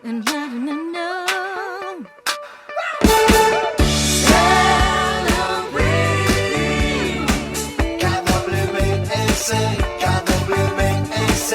and letting it know. Celebrate KWS, KWS.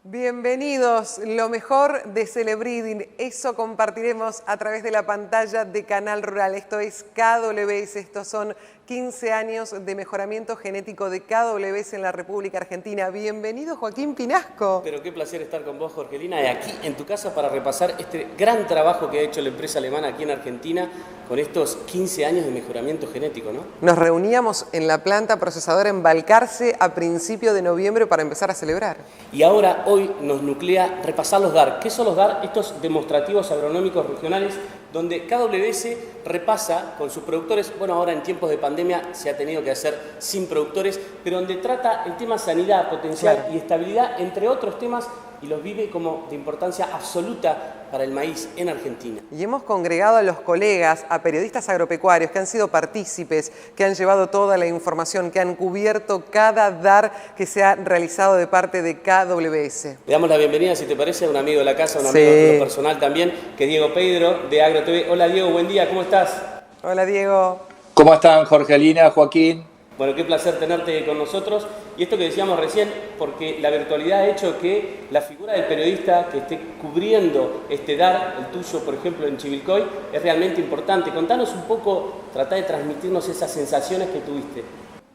Bienvenidos, lo mejor de Celebreading, eso compartiremos a través de la pantalla de Canal Rural. Esto es KWS, estos son 15 años de mejoramiento genético de KWS en la República Argentina. Bienvenido, Joaquín Pinasco. Pero qué placer estar con vos, Jorgelina, y aquí en tu casa para repasar este gran trabajo que ha hecho la empresa alemana aquí en Argentina con estos 15 años de mejoramiento genético, ¿no? Nos reuníamos en la planta procesadora en Balcarce a principios de noviembre para empezar a celebrar. Y ahora, hoy, nos nuclea repasar los DAR. ¿Qué son los DAR? Estos demostrativos agronómicos regionales donde KWS repasa con sus productores, bueno, ahora en tiempos de pandemia se ha tenido que hacer sin productores, pero donde trata el tema sanidad, potencial y estabilidad, entre otros temas, y los vive como de importancia absoluta para el maíz en Argentina. Y hemos congregado a los colegas, a periodistas agropecuarios que han sido partícipes, que han llevado toda la información, que han cubierto cada DAR que se ha realizado de parte de KWS. Le damos la bienvenida, si te parece, a un amigo de la casa, un amigo de lo personal también, que es Diego Pedro, de AgroTV. Hola Diego, buen día, ¿cómo estás? Hola Diego. ¿Cómo están, Jorgelina, Joaquín? Bueno, qué placer tenerte con nosotros. Y esto que decíamos recién, porque la virtualidad ha hecho que la figura del periodista que esté cubriendo este DAR, el tuyo, por ejemplo, en Chivilcoy, es realmente importante. Contanos un poco, tratá de transmitirnos esas sensaciones que tuviste.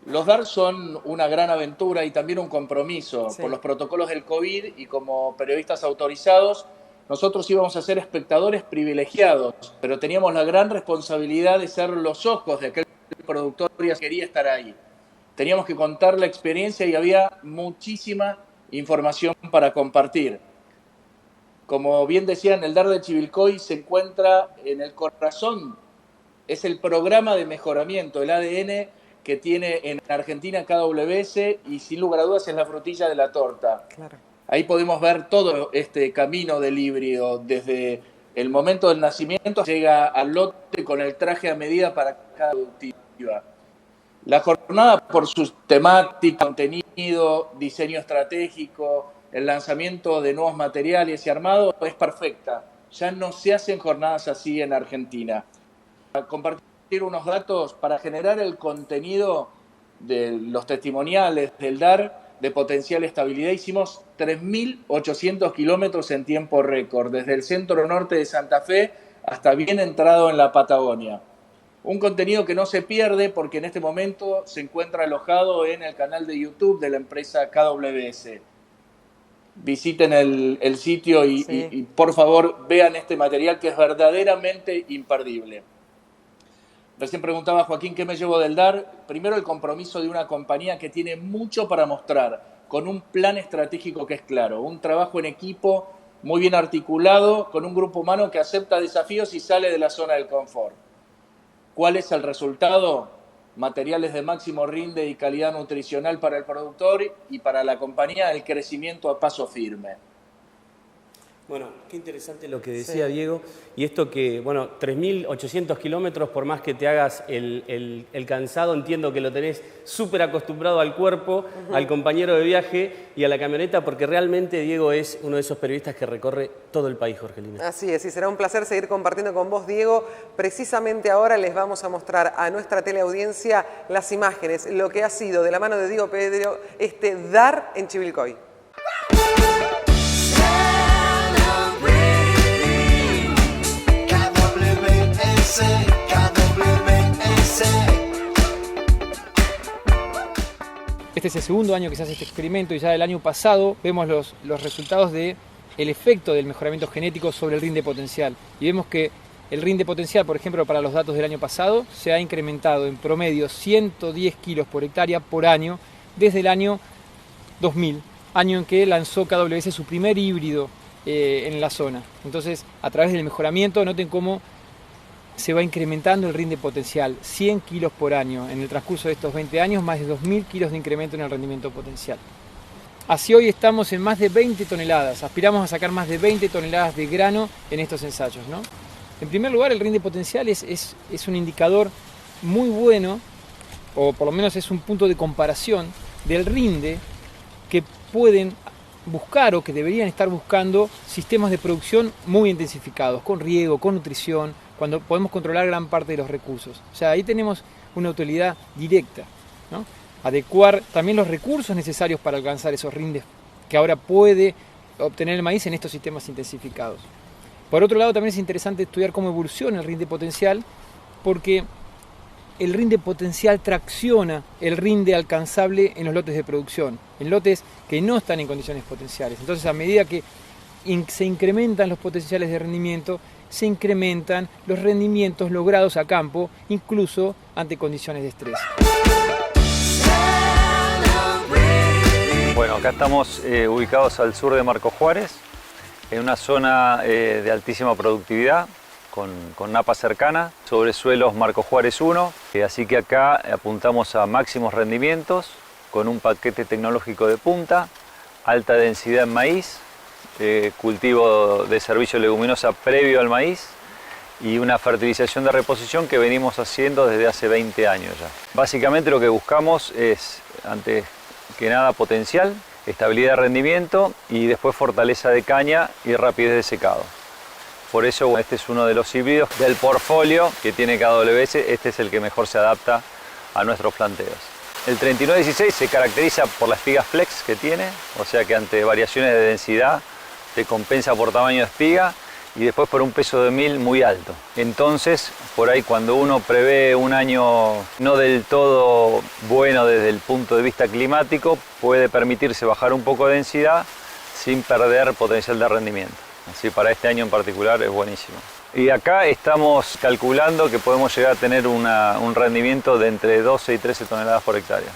Los DAR son una gran aventura y también un compromiso por los protocolos del COVID, y como periodistas autorizados, nosotros íbamos a ser espectadores privilegiados, pero teníamos la gran responsabilidad de ser los ojos de aquel productor que quería estar ahí. Teníamos que contar la experiencia y había muchísima información para compartir. Como bien decían, el DAR de Chivilcoy se encuentra en el corazón, es el programa de mejoramiento, el ADN que tiene en Argentina KWS, y sin lugar a dudas es la frutilla de la torta. Claro. Ahí podemos ver todo este camino del híbrido, desde el momento del nacimiento llega al lote con el traje a medida para cada productiva. La jornada, por su temática, contenido, diseño estratégico, el lanzamiento de nuevos materiales y armado, es perfecta. Ya no se hacen jornadas así en Argentina. Para compartir unos datos, para generar el contenido de los testimoniales del DAR de potencial estabilidad, hicimos 3.800 kilómetros en tiempo récord, desde el centro norte de Santa Fe hasta bien entrado en la Patagonia. Un contenido que no se pierde porque en este momento se encuentra alojado en el canal de YouTube de la empresa KWS. Visiten el sitio y por favor vean este material que es verdaderamente imperdible. Recién preguntaba Joaquín qué me llevo del DAR. Primero, el compromiso de una compañía que tiene mucho para mostrar, con un plan estratégico que es claro, un trabajo en equipo muy bien articulado, con un grupo humano que acepta desafíos y sale de la zona del confort. ¿Cuál es el resultado? Materiales de máximo rinde y calidad nutricional para el productor y para la compañía, el crecimiento a paso firme. Bueno, qué interesante lo que decía Diego. Y esto que, bueno, 3.800 kilómetros, por más que te hagas el cansado, entiendo que lo tenés súper acostumbrado al cuerpo, al compañero de viaje y a la camioneta, porque realmente Diego es uno de esos periodistas que recorre todo el país, Jorgelina. Así es, y será un placer seguir compartiendo con vos, Diego. Precisamente ahora les vamos a mostrar a nuestra teleaudiencia las imágenes, lo que ha sido de la mano de Diego Pedro este DAR en Chivilcoy. Este es el segundo año que se hace este experimento y ya el año pasado vemos los resultados del efecto del mejoramiento genético sobre el rinde potencial. Y vemos que el rinde potencial, por ejemplo, para los datos del año pasado, se ha incrementado en promedio 110 kilos por hectárea por año desde el año 2000, año en que lanzó KWS su primer híbrido en la zona. Entonces, a través del mejoramiento, noten cómo se va incrementando el rinde potencial, 100 kilos por año. En el transcurso de estos 20 años, más de 2.000 kilos de incremento en el rendimiento potencial. Así hoy estamos en más de 20 toneladas, aspiramos a sacar más de 20 toneladas de grano en estos ensayos, ¿no? En primer lugar, el rinde potencial es un indicador muy bueno, o por lo menos es un punto de comparación del rinde que pueden buscar o que deberían estar buscando sistemas de producción muy intensificados, con riego, con nutrición, cuando podemos controlar gran parte de los recursos. O sea, ahí tenemos una utilidad directa, ¿no? Adecuar también los recursos necesarios para alcanzar esos rindes que ahora puede obtener el maíz en estos sistemas intensificados. Por otro lado, también es interesante estudiar cómo evoluciona el rinde potencial, porque el rinde potencial tracciona el rinde alcanzable en los lotes de producción, en lotes que no están en condiciones potenciales. Entonces, a medida que se incrementan los potenciales de rendimiento, se incrementan los rendimientos logrados a campo, incluso ante condiciones de estrés. Bueno, acá estamos ubicados al sur de Marcos Juárez, en una zona de altísima productividad, con napa cercana, sobre suelos Marcos Juárez 1, así que acá apuntamos a máximos rendimientos, con un paquete tecnológico de punta, alta densidad en maíz, cultivo de servicio leguminosa previo al maíz y una fertilización de reposición que venimos haciendo desde hace 20 años ya. Básicamente lo que buscamos es, antes que nada, potencial, estabilidad de rendimiento y después fortaleza de caña y rapidez de secado. Por eso este es uno de los híbridos del portfolio que tiene KWS, este es el que mejor se adapta a nuestros planteos. El 3916 se caracteriza por las espigas flex que tiene, o sea que ante variaciones de densidad te compensa por tamaño de espiga y después por un peso de mil muy alto. Entonces, por ahí cuando uno prevé un año no del todo bueno desde el punto de vista climático, puede permitirse bajar un poco de densidad sin perder potencial de rendimiento. Así para este año en particular es buenísimo. Y acá estamos calculando que podemos llegar a tener un rendimiento de entre 12 y 13 toneladas por hectárea.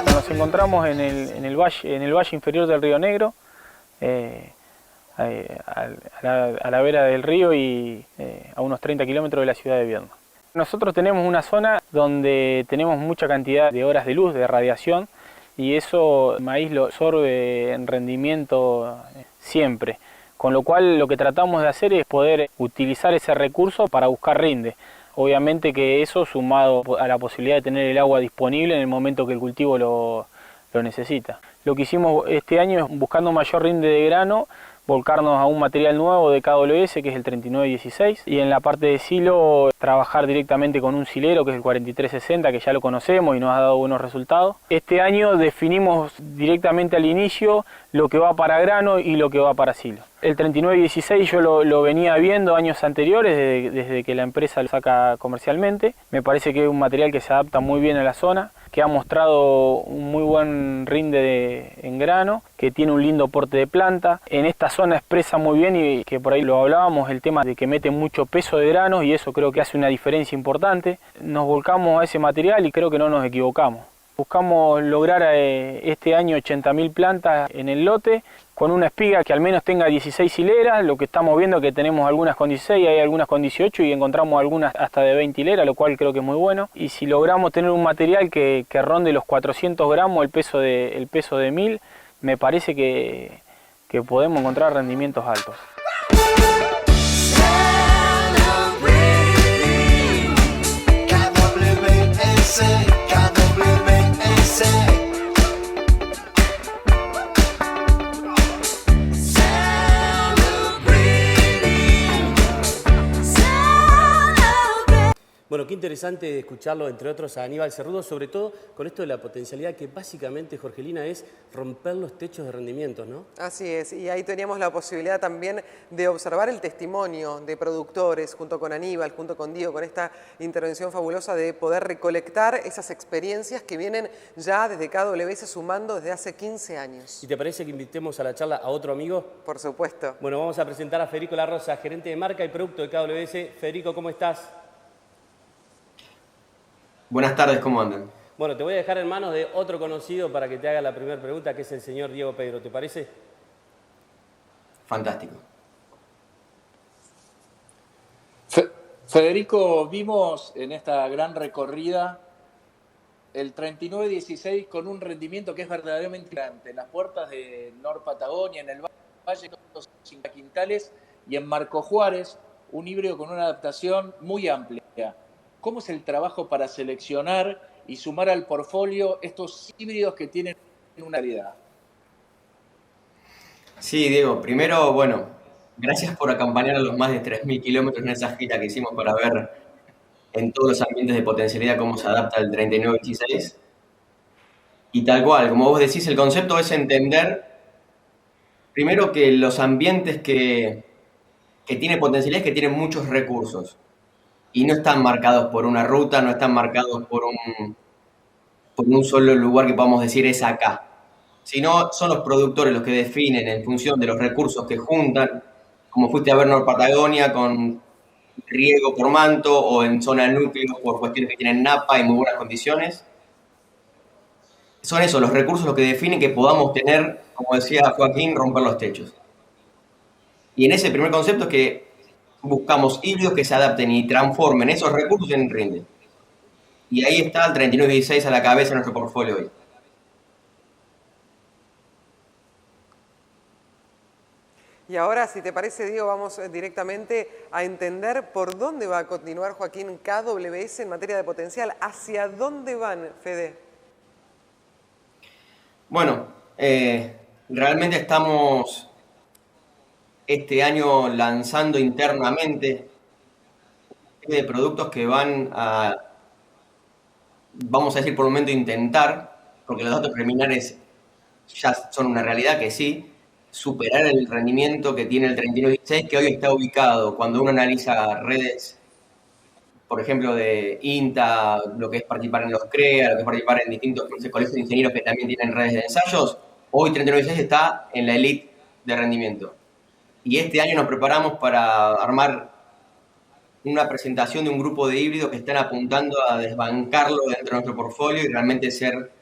Nos encontramos en el valle inferior del Río Negro, a la vera del río y a unos 30 kilómetros de la ciudad de Viedma. Nosotros tenemos una zona donde tenemos mucha cantidad de horas de luz, de radiación, y eso el maíz lo absorbe en rendimiento siempre. Con lo cual lo que tratamos de hacer es poder utilizar ese recurso para buscar rinde. Obviamente que eso sumado a la posibilidad de tener el agua disponible en el momento que el cultivo lo necesita. Lo que hicimos este año es, buscando mayor rinde de grano, volcarnos a un material nuevo de KWS que es el 3916 y en la parte de silo trabajar directamente con un silero que es el 4360 que ya lo conocemos y nos ha dado buenos resultados. Este año definimos directamente al inicio lo que va para grano y lo que va para silo. El 3916 yo lo venía viendo años anteriores desde que la empresa lo saca comercialmente. Me parece que es un material que se adapta muy bien a la zona, que ha mostrado un muy buen rinde en grano, que tiene un lindo porte de planta. En esta zona expresa muy bien y que por ahí lo hablábamos, el tema de que mete mucho peso de granos y eso creo que hace una diferencia importante. Nos volcamos a ese material y creo que no nos equivocamos. Buscamos lograr este año 80.000 plantas en el lote con una espiga que al menos tenga 16 hileras. Lo que estamos viendo es que tenemos algunas con 16, hay algunas con 18 y encontramos algunas hasta de 20 hileras, lo cual creo que es muy bueno. Y si logramos tener un material que ronde los 400 gramos, el peso de 1000, me parece que podemos encontrar rendimientos altos. Bueno, qué interesante escucharlo, entre otros, a Aníbal Cerrudo, sobre todo con esto de la potencialidad que básicamente, Jorgelina, es romper los techos de rendimientos, ¿no? Así es, y ahí teníamos la posibilidad también de observar el testimonio de productores, junto con Aníbal, junto con Diego, con esta intervención fabulosa de poder recolectar esas experiencias que vienen ya desde KWS sumando desde hace 15 años. ¿Y te parece que invitemos a la charla a otro amigo? Por supuesto. Bueno, vamos a presentar a Federico La Rosa, gerente de marca y producto de KWS. Federico, ¿cómo estás? Buenas tardes, ¿cómo andan? Bueno, te voy a dejar en manos de otro conocido para que te haga la primera pregunta, que es el señor Diego Pedro. ¿Te parece? Fantástico. Federico, vimos en esta gran recorrida el 3916 con un rendimiento que es verdaderamente grande. En las puertas de Nor Patagonia, en el Valle, 50 quintales, y en Marcos Juárez, un híbrido con una adaptación muy amplia. ¿Cómo es el trabajo para seleccionar y sumar al portfolio estos híbridos que tienen una calidad? Sí, Diego, primero, bueno, gracias por acompañar a los más de 3.000 kilómetros en esa gira que hicimos para ver en todos los ambientes de potencialidad cómo se adapta el 3926. Y tal cual, como vos decís, el concepto es entender, primero, que los ambientes que tienen potencialidad es que tienen muchos recursos y no están marcados por una ruta, no están marcados por un solo lugar que podamos decir es acá, sino son los productores los que definen en función de los recursos que juntan, como fuiste a ver Nor Patagonia con riego por manto o en zona núcleo por cuestiones que tienen napa y muy buenas condiciones. Son esos los recursos los que definen que podamos tener, como decía Joaquín, romper los techos. Y en ese primer concepto es que buscamos híbridos que se adapten y transformen esos recursos en rinde. Y ahí está el 3916 a la cabeza de nuestro portfolio hoy. Y ahora, si te parece, Diego, vamos directamente a entender por dónde va a continuar, Joaquín, KWS en materia de potencial. ¿Hacia dónde van, Fede? Bueno, realmente estamos este año lanzando internamente de productos que van a, vamos a decir por el momento, intentar, porque los datos preliminares ya son una realidad que sí, superar el rendimiento que tiene el 3916, que hoy está ubicado, cuando uno analiza redes, por ejemplo, de INTA, lo que es participar en los CREA, lo que es participar en distintos colegios de ingenieros que también tienen redes de ensayos, hoy 3916 está en la elite de rendimiento. Y este año nos preparamos para armar una presentación de un grupo de híbridos que están apuntando a desbancarlo dentro de nuestro portfolio y realmente ser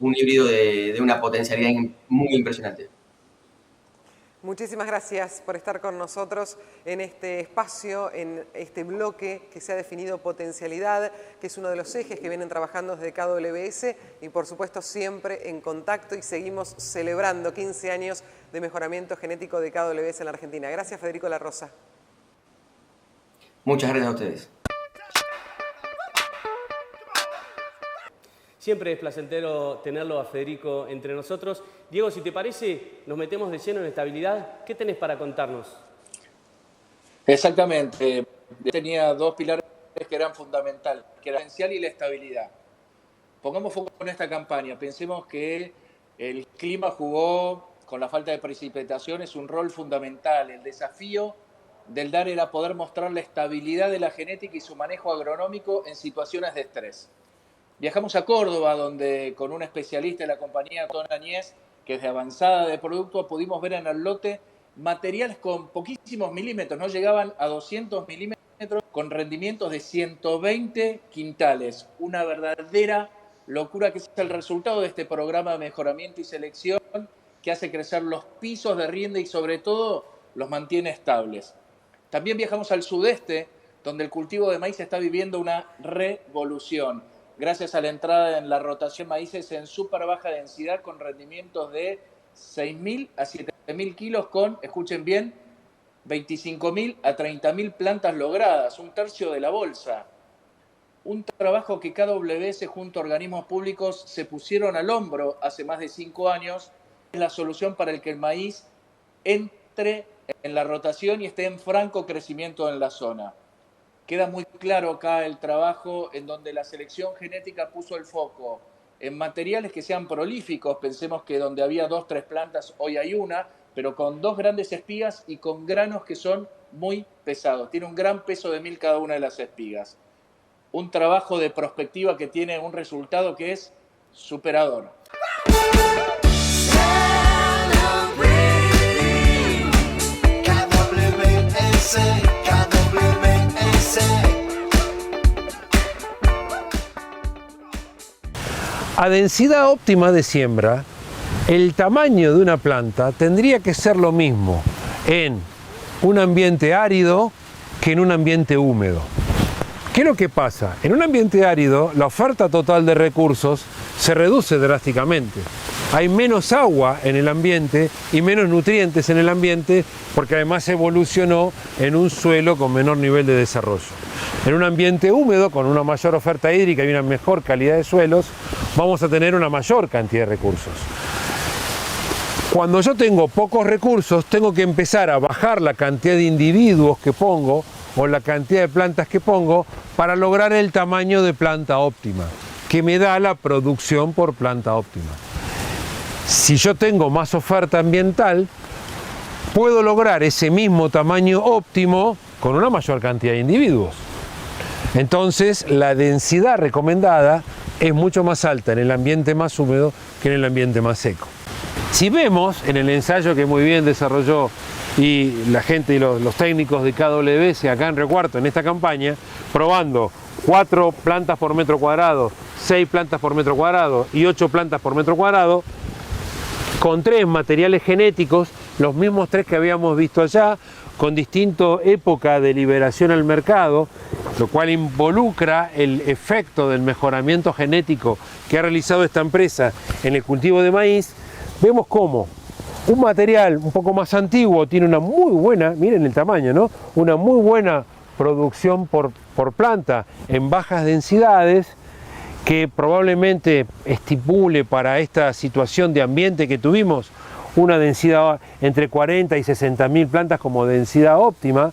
un híbrido de una potencialidad muy impresionante. Muchísimas gracias por estar con nosotros en este espacio, en este bloque que se ha definido potencialidad, que es uno de los ejes que vienen trabajando desde KWS y por supuesto siempre en contacto, y seguimos celebrando 15 años de mejoramiento genético de KWS en la Argentina. Gracias, Federico La Rosa. Muchas gracias a ustedes. Siempre es placentero tenerlo a Federico entre nosotros. Diego, si te parece, nos metemos de lleno en estabilidad. ¿Qué tenés para contarnos? Exactamente. Tenía dos pilares que eran fundamentales, que era el potencial y la estabilidad. Pongamos foco en esta campaña. Pensemos que el clima jugó, con la falta de precipitaciones, un rol fundamental. El desafío del DAR era poder mostrar la estabilidad de la genética y su manejo agronómico en situaciones de estrés. Viajamos a Córdoba, donde con un especialista de la compañía, Ton Añez, que es de avanzada de producto, pudimos ver en el lote materiales con poquísimos milímetros, no llegaban a 200 milímetros, con rendimientos de 120 quintales. Una verdadera locura, que es el resultado de este programa de mejoramiento y selección que hace crecer los pisos de rinde y sobre todo los mantiene estables. También viajamos al sudeste, donde el cultivo de maíz está viviendo una revolución, gracias a la entrada en la rotación maíces en súper baja densidad con rendimientos de 6.000 a 7.000 kilos con, escuchen bien, 25.000 a 30.000 plantas logradas, un tercio de la bolsa. Un trabajo que KWS junto a organismos públicos se pusieron al hombro hace más de 5 años. Es la solución para el que el maíz entre en la rotación y esté en franco crecimiento en la zona. Queda muy claro acá el trabajo en donde la selección genética puso el foco en materiales que sean prolíficos. Pensemos que donde había 2 o 3 plantas, hoy hay una, pero con 2 grandes espigas y con granos que son muy pesados. Tiene un gran peso de 1000 cada una de las espigas. Un trabajo de prospectiva que tiene un resultado que es superador. A densidad óptima de siembra, el tamaño de una planta tendría que ser lo mismo en un ambiente árido que en un ambiente húmedo. ¿Qué es lo que pasa? En un ambiente árido, la oferta total de recursos se reduce drásticamente. Hay menos agua en el ambiente y menos nutrientes en el ambiente porque además evolucionó en un suelo con menor nivel de desarrollo. En un ambiente húmedo, con una mayor oferta hídrica y una mejor calidad de suelos, vamos a tener una mayor cantidad de recursos. Cuando yo tengo pocos recursos, tengo que empezar a bajar la cantidad de individuos que pongo o la cantidad de plantas que pongo para lograr el tamaño de planta óptima, que me da la producción por planta óptima. Si yo tengo más oferta ambiental, puedo lograr ese mismo tamaño óptimo con una mayor cantidad de individuos. Entonces, la densidad recomendada es mucho más alta en el ambiente más húmedo que en el ambiente más seco. Si vemos en el ensayo que muy bien desarrolló y la gente y los técnicos de KWS acá en Río Cuarto en esta campaña, probando 4 plantas por metro cuadrado, 6 plantas por metro cuadrado y 8 plantas por metro cuadrado, con 3 materiales genéticos, los mismos 3 que habíamos visto allá, con distinta época de liberación al mercado, lo cual involucra el efecto del mejoramiento genético que ha realizado esta empresa en el cultivo de maíz. Vemos cómo un material un poco más antiguo tiene una muy buena, miren el tamaño, ¿no? Una muy buena producción por planta en bajas densidades, que probablemente estipule para esta situación de ambiente que tuvimos una densidad entre 40 y 60.000 plantas como densidad óptima,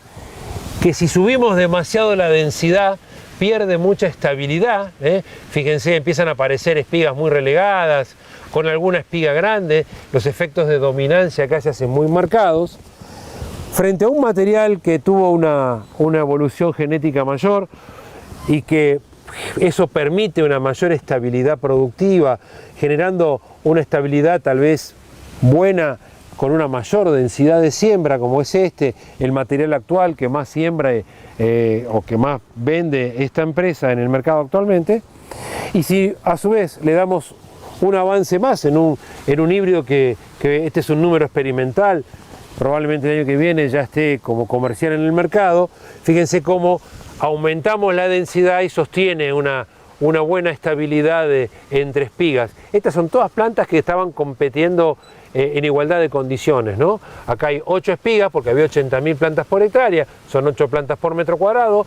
que si subimos demasiado la densidad pierde mucha estabilidad, Fíjense, empiezan a aparecer espigas muy relegadas, con alguna espiga grande, los efectos de dominancia acá se hacen muy marcados, frente a un material que tuvo una evolución genética mayor y que eso permite una mayor estabilidad productiva, generando una estabilidad tal vez buena con una mayor densidad de siembra, como es el material actual que más siembra o que más vende esta empresa en el mercado actualmente. Y si a su vez le damos un avance más en un híbrido que este es un número experimental, probablemente el año que viene ya esté como comercial en el mercado, fíjense cómo aumentamos la densidad y sostiene una buena estabilidad entre espigas. Estas son todas plantas que estaban compitiendo en igualdad de condiciones, ¿no? Acá hay 8 espigas porque había 80.000 plantas por hectárea, son 8 plantas por metro cuadrado,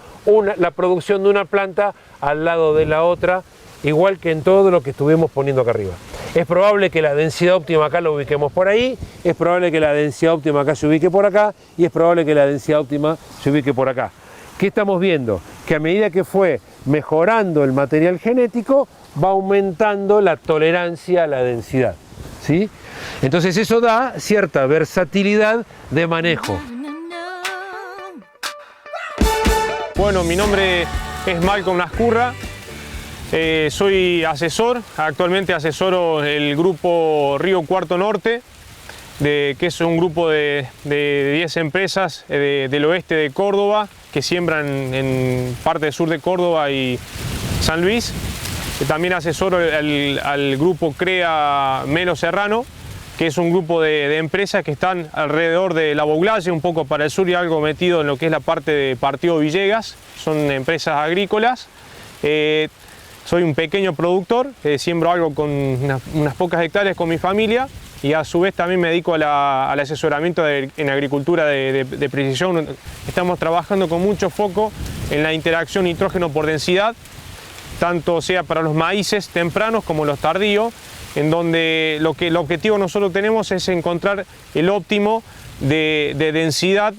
la producción de una planta al lado de la otra, igual que en todo lo que estuvimos poniendo acá arriba. Es probable que la densidad óptima acá lo ubiquemos por ahí, es probable que la densidad óptima acá se ubique por acá y es probable que la densidad óptima se ubique por acá. ¿Qué estamos viendo? Que a medida que fue mejorando el material genético, va aumentando la tolerancia a la densidad, ¿sí? Entonces eso da cierta versatilidad de manejo. Bueno, mi nombre es Malcolm Nascurra, soy asesor, actualmente asesoro el grupo Río Cuarto Norte, que es un grupo de 10 empresas del oeste de Córdoba que siembran en parte del sur de Córdoba y San Luis. También asesoro al grupo CREA Melo Serrano, que es un grupo de empresas que están alrededor de La Bouglaye, un poco para el sur y algo metido en lo que es la parte de Partido Villegas. Son empresas agrícolas. Soy un pequeño productor, siembro algo con unas pocas hectáreas con mi familia y a su vez también me dedico al asesoramiento en agricultura de precisión. Estamos trabajando con mucho foco en la interacción nitrógeno por densidad, tanto sea para los maíces tempranos como los tardíos, en donde el objetivo nosotros tenemos es encontrar el óptimo de densidad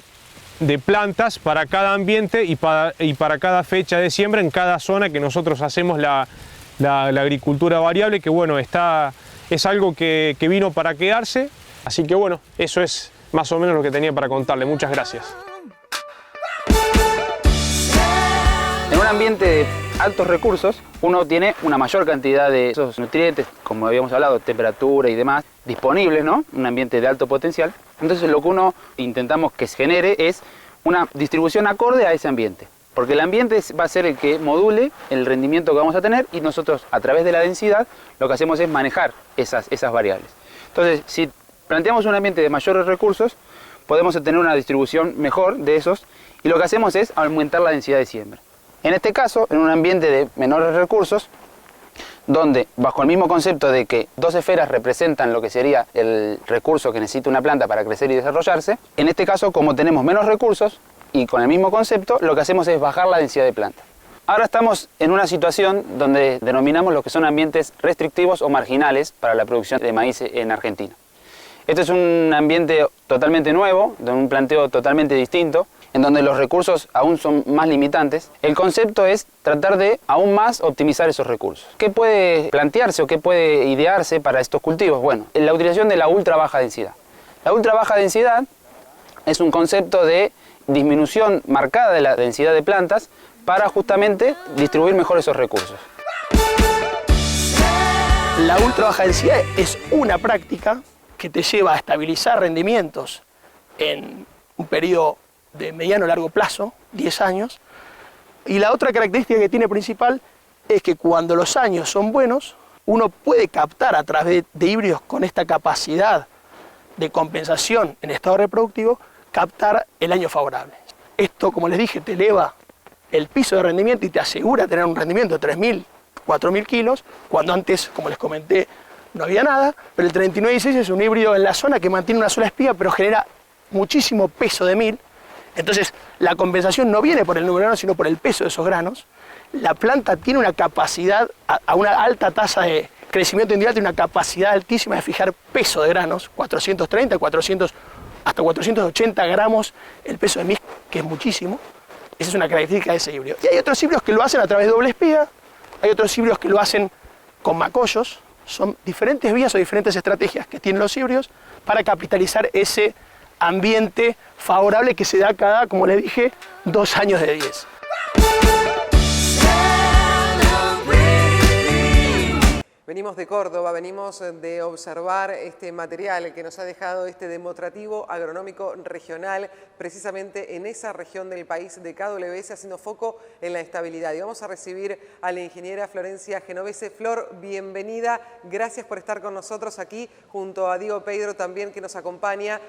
de plantas para cada ambiente y para cada fecha de siembra en cada zona que nosotros hacemos la agricultura variable, que bueno, es algo que vino para quedarse. Así que bueno, eso es más o menos lo que tenía para contarle. Muchas gracias. En un ambiente de altos recursos, uno tiene una mayor cantidad de esos nutrientes, como habíamos hablado, temperatura y demás, disponibles, ¿no? Un ambiente de alto potencial. Entonces lo que uno intentamos que se genere es una distribución acorde a ese ambiente. Porque el ambiente va a ser el que module el rendimiento que vamos a tener y nosotros a través de la densidad lo que hacemos es manejar esas variables. Entonces, si planteamos un ambiente de mayores recursos, podemos tener una distribución mejor de esos y lo que hacemos es aumentar la densidad de siembra. En este caso, en un ambiente de menores recursos, donde bajo el mismo concepto de que 2 esferas representan lo que sería el recurso que necesita una planta para crecer y desarrollarse, en este caso, como tenemos menos recursos, y con el mismo concepto lo que hacemos es bajar la densidad de planta. Ahora estamos en una situación donde denominamos lo que son ambientes restrictivos o marginales para la producción de maíz en Argentina. Este es un ambiente totalmente nuevo, de un planteo totalmente distinto, en donde los recursos aún son más limitantes. El concepto es tratar de aún más optimizar esos recursos. ¿Qué puede plantearse o qué puede idearse para estos cultivos? Bueno, la utilización de la ultra baja densidad. La ultra baja densidad es un concepto de disminución marcada de la densidad de plantas para justamente distribuir mejor esos recursos. La ultra baja densidad es una práctica que te lleva a estabilizar rendimientos en un periodo de mediano a largo plazo, 10 años, y la otra característica que tiene principal es que cuando los años son buenos, uno puede captar a través de híbridos con esta capacidad de compensación en estado reproductivo, captar el año favorable. Esto, como les dije, te eleva el piso de rendimiento y te asegura tener un rendimiento de 3.000, 4.000 kilos, cuando antes, como les comenté, no había nada, pero el 3916 es un híbrido en la zona que mantiene una sola espiga, pero genera muchísimo peso de mil. Entonces, la compensación no viene por el número de granos, sino por el peso de esos granos. La planta tiene una capacidad, a una alta tasa de crecimiento individual, tiene una capacidad altísima de fijar peso de granos, 430, 400, hasta 480 gramos el peso de mil, que es muchísimo. Esa es una característica de ese híbrido. Y hay otros híbridos que lo hacen a través de doble espiga, hay otros híbridos que lo hacen con macollos. Son diferentes vías o diferentes estrategias que tienen los híbridos para capitalizar ese ambiente favorable que se da cada, como les dije, 2 años de 10. Venimos de Córdoba, venimos de observar este material que nos ha dejado este demostrativo agronómico regional, precisamente en esa región del país de KWS, haciendo foco en la estabilidad. Y vamos a recibir a la ingeniera Florencia Genovese. Flor, bienvenida, gracias por estar con nosotros aquí, junto a Diego Pedro también, que nos acompaña,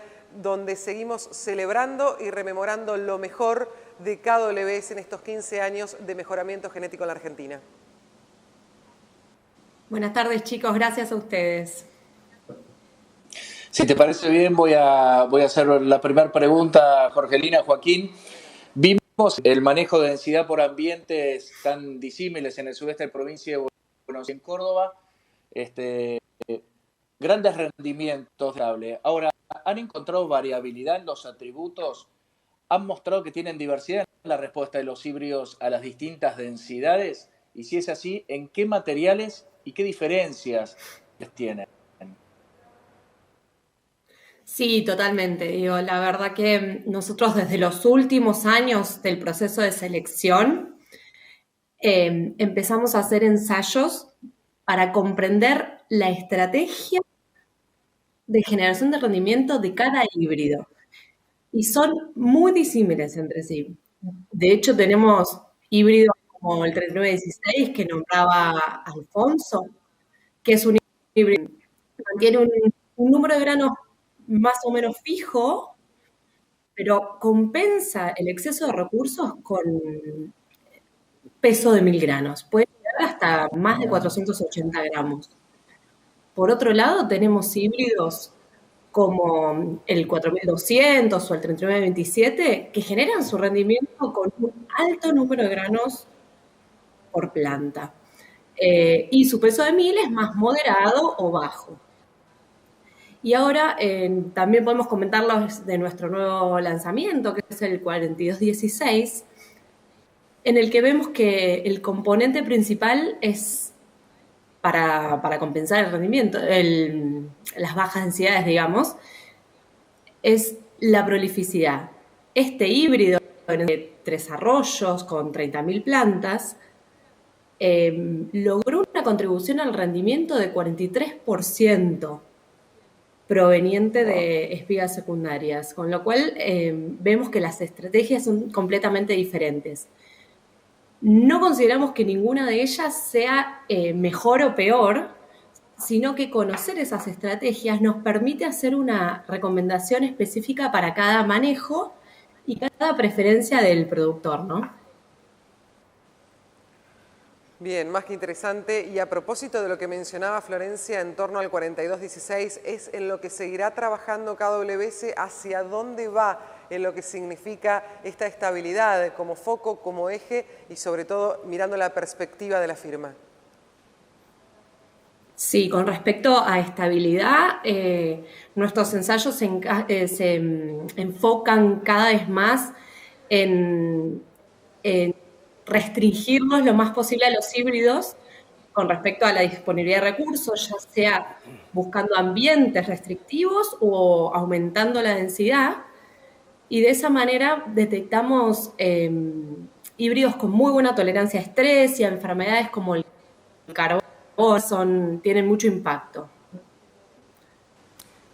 donde seguimos celebrando y rememorando lo mejor de KWS en estos 15 años de mejoramiento genético en la Argentina. Buenas tardes, chicos. Gracias a ustedes. Si te parece bien, voy a hacer la primera pregunta, Jorgelina, Joaquín. Vimos el manejo de densidad por ambientes tan disímiles en el sudeste de la provincia de Buenos Aires, en Córdoba. Grandes rendimientos. Ahora, ¿han encontrado variabilidad en los atributos? ¿Han mostrado que tienen diversidad en la respuesta de los híbridos a las distintas densidades? Y si es así, ¿en qué materiales y qué diferencias tienen? Sí, totalmente. Digo, la verdad que nosotros desde los últimos años del proceso de selección empezamos a hacer ensayos para comprender la estrategia de generación de rendimiento de cada híbrido. Y son muy disímiles entre sí. De hecho, tenemos híbridos como el 3916 que nombraba Alfonso, que es un híbrido que mantiene un número de granos más o menos fijo, pero compensa el exceso de recursos con peso de 1000 granos. Puede llegar hasta más de 480 gramos. Por otro lado, tenemos híbridos como el 4200 o el 3927 que generan su rendimiento con un alto número de granos por planta. Y su peso de 1000 es más moderado o bajo. Y ahora también podemos comentarlos de nuestro nuevo lanzamiento, que es el 4216, en el que vemos que el componente principal es para compensar el rendimiento, las bajas densidades, digamos, es la prolificidad. Este híbrido de 3 arroyos con 30.000 plantas logró una contribución al rendimiento de 43%, proveniente de espigas secundarias, con lo cual vemos que las estrategias son completamente diferentes. No consideramos que ninguna de ellas sea mejor o peor, sino que conocer esas estrategias nos permite hacer una recomendación específica para cada manejo y cada preferencia del productor, ¿no? Bien, más que interesante. Y a propósito de lo que mencionaba Florencia en torno al 4216, es en lo que seguirá trabajando KWS, hacia dónde va, en lo que significa esta estabilidad como foco, como eje y sobre todo mirando la perspectiva de la firma. Sí, con respecto a estabilidad, nuestros ensayos se enfocan cada vez más en restringirnos lo más posible a los híbridos con respecto a la disponibilidad de recursos, ya sea buscando ambientes restrictivos o aumentando la densidad, y de esa manera detectamos híbridos con muy buena tolerancia a estrés y a enfermedades como el carbono, tienen mucho impacto.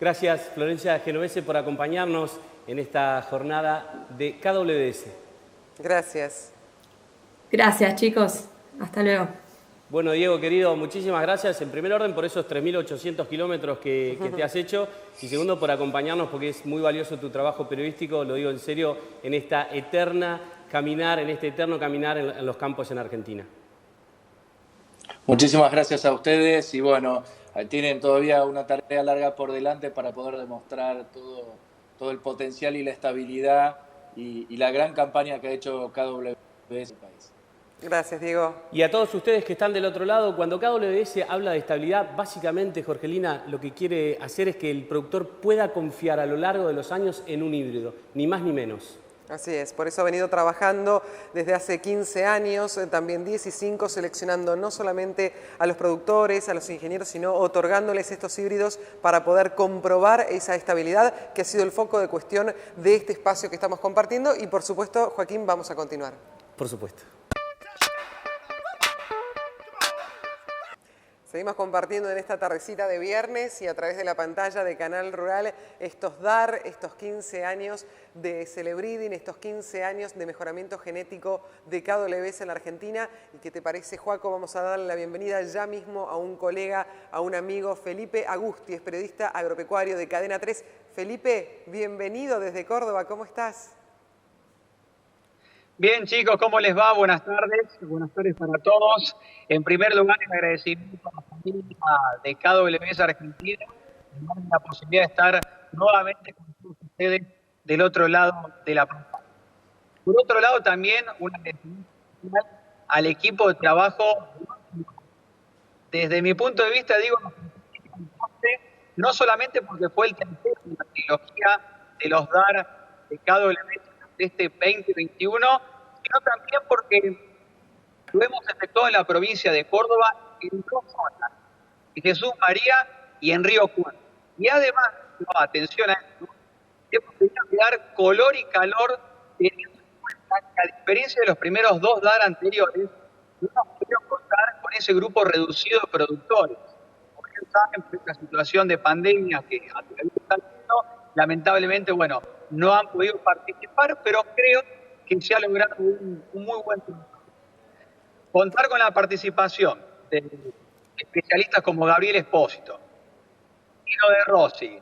Gracias, Florencia Genovese, por acompañarnos en esta jornada de KWS. Gracias. Gracias, chicos. Hasta luego. Bueno, Diego, querido, muchísimas gracias. En primer orden por esos 3.800 kilómetros que te has hecho. Y segundo, por acompañarnos, porque es muy valioso tu trabajo periodístico, lo digo en serio, en esta eterno caminar en los campos en Argentina. Muchísimas gracias a ustedes y bueno, tienen todavía una tarea larga por delante para poder demostrar todo el potencial y la estabilidad y la gran campaña que ha hecho KWS en el país. Gracias, Diego. Y a todos ustedes que están del otro lado, cuando KWS habla de estabilidad, básicamente, Jorgelina, lo que quiere hacer es que el productor pueda confiar a lo largo de los años en un híbrido, ni más ni menos. Así es, por eso ha venido trabajando desde hace 15 años, también 15, seleccionando no solamente a los productores, a los ingenieros, sino otorgándoles estos híbridos para poder comprobar esa estabilidad que ha sido el foco de cuestión de este espacio que estamos compartiendo. Y por supuesto, Joaquín, vamos a continuar. Por supuesto. Seguimos compartiendo en esta tardecita de viernes y a través de la pantalla de Canal Rural estos DAR, estos 15 años de Celebreeding, estos 15 años de mejoramiento genético de KWS en la Argentina. ¿Y qué te parece, Joaco? Vamos a darle la bienvenida ya mismo a un colega, a un amigo, Felipe Agusti, es periodista agropecuario de Cadena 3. Felipe, bienvenido desde Córdoba, ¿cómo estás? Bien, chicos, ¿cómo les va? Buenas tardes para todos. En primer lugar, el agradecimiento a la familia de KWS Argentina, por darme la posibilidad de estar nuevamente con todos ustedes del otro lado de la pantalla. Por otro lado, también un agradecimiento al equipo de trabajo. Desde mi punto de vista, digo, no solamente porque fue el tercero de la trilogía de los DAR de KWS de este 2021, sino también porque lo hemos efectuado en la provincia de Córdoba en dos zonas, en Jesús María y en Río Cuarto. Y además, atención a esto, hemos tenido que dar color y calor teniendo en cuenta que, a diferencia de los primeros dos DAR anteriores, no hemos podido contar con ese grupo reducido de productores. Como ustedes saben, por esta situación de pandemia que está viendo, lamentablemente, bueno, no han podido participar, pero creo que se ha logrado un muy buen trabajo. Contar con la participación de especialistas como Gabriel Espósito, Tino de Rossi,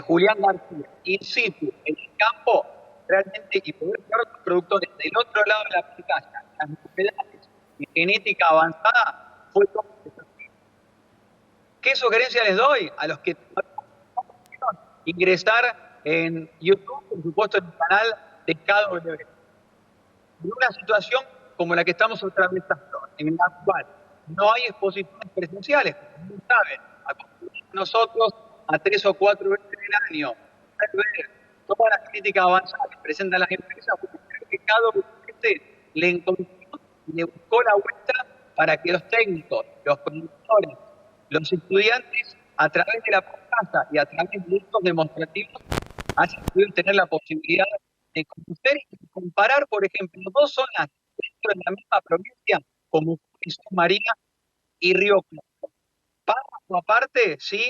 Julián García, in situ, en el campo, realmente, y poder ver a los productores del otro lado de la pantalla, las novedades de genética avanzada, fue todo un desafío. ¿Qué sugerencia les doy a los que ingresar en YouTube, por supuesto, en el canal de KWS? En una situación como la que estamos atravesando, en la cual no hay exposiciones presenciales, como saben, acostumbramos nosotros a 3 o 4 veces en el año a ver toda la crítica avanzada que presentan las empresas, porque creo que KWS le encontró y le buscó la vuelta para que los técnicos, los productores, los estudiantes, a través de la pantalla y a través de estos demostrativos, hayan podido tener la posibilidad de conocer y comparar, por ejemplo, dos zonas dentro de la misma provincia, como Jesús María y Río Cuarto. Paso aparte, sí,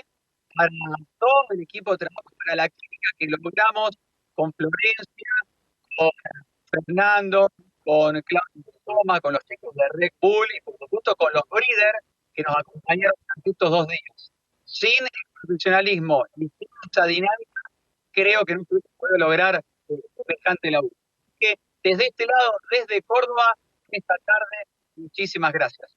para todo el equipo de trabajo, para la química que logramos con Florencia, con Fernando, con Claudio Toma, con los chicos de Red Bull y por supuesto con los breeders que nos acompañaron durante estos 2 días. Sin el profesionalismo y sin esa dinámica, creo que no se puede lograr semejante laburo. Así que desde este lado, desde Córdoba, esta tarde, muchísimas gracias.